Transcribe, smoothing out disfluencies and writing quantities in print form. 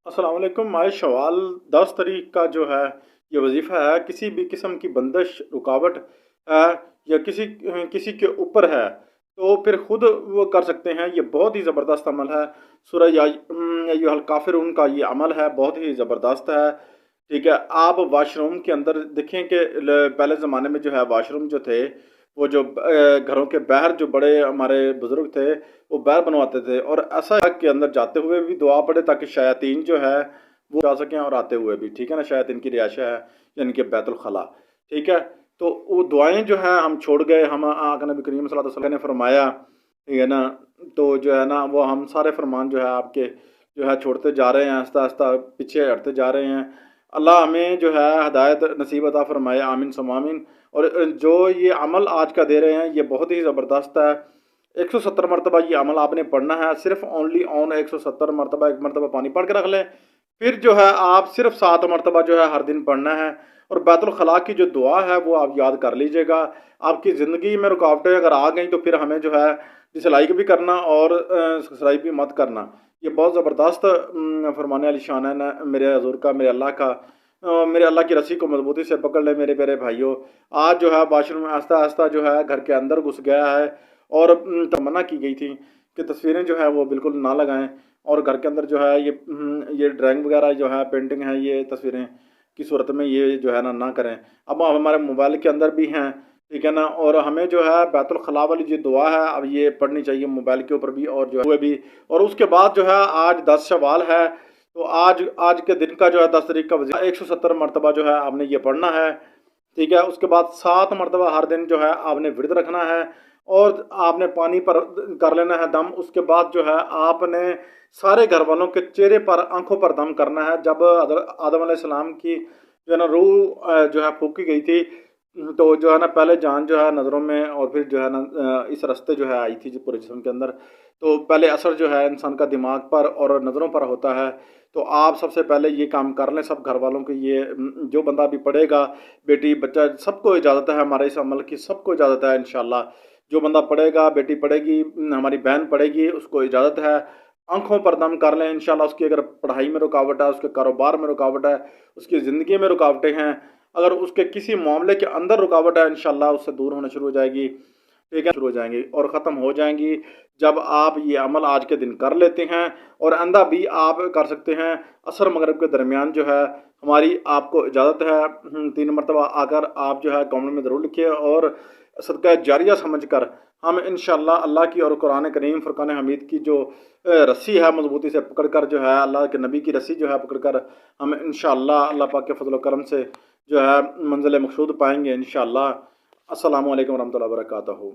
अस्सलाम वालेकुम। माय शवाल 10 तारीख का जो है ये वजीफ़ा है, किसी भी किस्म की बंदिश रुकावट है या किसी के ऊपर है तो फिर खुद वो कर सकते हैं। ये बहुत ही ज़बरदस्त अमल है। सूरह या अय्युहल काफ़िरून का ये अमल है, बहुत ही ज़बरदस्त है। ठीक है, आप वॉशरूम के अंदर देखें कि पहले ज़माने में जो है वॉशरूम जो थे वो जो घरों के बाहर जो बड़े हमारे बुज़ुर्ग थे वो बाहर बनवाते थे, और ऐसा के अंदर जाते हुए भी दुआ पढ़े ताकि शयातीन जो है वो जा सकें, और आते हुए भी, ठीक है ना, शयातीन की रिहाइश है यानी कि बैतुल खला। ठीक है, तो वो दुआएं जो है हम छोड़ गए। हम आका नबी करीम सल्लल्लाहु अलैहि वसल्लम ने फरमाया, ठीक है ना, तो जो है ना वो हम सारे फरमान जो है आपके जो है छोड़ते जा रहे हैं, आहिस्ता आहिस्ता पीछे हटते जा रहे हैं। अल्लाह हमें जो है हदायत नसीब अता फरमाए, आमीन सुम्मा आमीन। और जो ये अमल आज का दे रहे हैं ये बहुत ही ज़बरदस्त है। 170 मरतबा ये अमल आपने पढ़ना है, सिर्फ ओनली ऑन 170 मरतबा। एक मरतबा पानी पढ़ के रख लें, फिर जो है आप सिर्फ 7 मरतबा जो है हर दिन पढ़ना है। और बैतुल खला की जो दुआ है वो आप याद कर लीजिएगा। आपकी ज़िंदगी में रुकावटें अगर आ गई तो फिर हमें जो है डिसलाइक भी करना और सब्सक्राइब भी मत करना। ये बहुत ज़बरदस्त फरमाने वाली शान है ना मेरे हजूर का, मेरे अल्लाह का। मेरे अल्लाह की रस्सी को मजबूती से पकड़ ले मेरे प्यारे भाइयों। आज जो है वाशरूम में आहिस्ता आहिस्ता जो है घर के अंदर घुस गया है, और तमन्ना की गई थी कि तस्वीरें जो है वो बिल्कुल ना लगाएं, और घर के अंदर जो है ये ड्राइंग वगैरह जो है पेंटिंग है ये तस्वीरें की सूरत में ये जो है ना करें। अब हमारे मोबाइल के अंदर भी हैं, ठीक है ना, और हमें जो है बैतुल खला वाली जो दुआ है अब ये पढ़नी चाहिए मोबाइल के ऊपर भी, और जो है भी। और उसके बाद जो है आज 10 शवाल है, तो आज आज के दिन का जो है 10 तारीख का वज़ीफ़ा 170 मरतबा जो है आपने ये पढ़ना है। ठीक है, उसके बाद 7 मरतबा हर दिन जो है आपने विरद रखना है, और आपने पानी पर कर लेना है दम। उसके बाद जो है आपने सारे घर वालों के चेहरे पर, आंखों पर दम करना है। जब आदम अलैहिस्सलाम की जो है ना रूह जो है फूकी गई थी, तो जो है ना पहले जान जो है नज़रों में, और फिर जो है ना इस रास्ते जो है आई थी जो पूरे जिस्म के अंदर। तो पहले असर जो है इंसान का दिमाग पर और नज़रों पर होता है। तो आप सबसे पहले ये काम कर लें सब घर वालों के। ये जो बंदा भी पढ़ेगा, बेटी बच्चा सबको इजाज़त है हमारे इस अमल की, सबको इजाज़त है इंशाल्लाह। जो बंदा पढ़ेगा, बेटी पढ़ेगी, हमारी बहन पढ़ेगी, उसको इजाज़त है। आंखों पर दम कर लें इंशाल्लाह। उसकी अगर पढ़ाई में रुकावट है, उसके कारोबार में रुकावट है, उसकी ज़िंदगी में रुकावटें हैं, अगर उसके किसी मामले के अंदर रुकावट है, इंशाल्लाह उससे दूर होना शुरू हो जाएगी। ठीक है, शुरू हो जाएंगी और ख़त्म हो जाएंगी जब आप ये अमल आज के दिन कर लेते हैं। और आंदा भी आप कर सकते हैं। असर मगरिब के दरमियान जो है हमारी आपको इजाज़त है। 3 मरतबा आकर आप जो है कमेंट में ज़रूर लिखिए, और सदका जारिया समझ कर हम इंशाल्लाह अल्लाह की और कुरान करीम फ़ुरक़ान हमीद की जो रस्सी है मजबूती से पकड़ कर, जो है अल्लाह के नबी की रस्सी जो है पकड़ कर, हम इंशाल्लाह अल्लाह पाक के फजल करम से जो है मंजिल मकसूद पाएंगे इंशाल्लाह। अस्सलामु अलैकुम वरहमतुल्लाहि वबरकातुहू।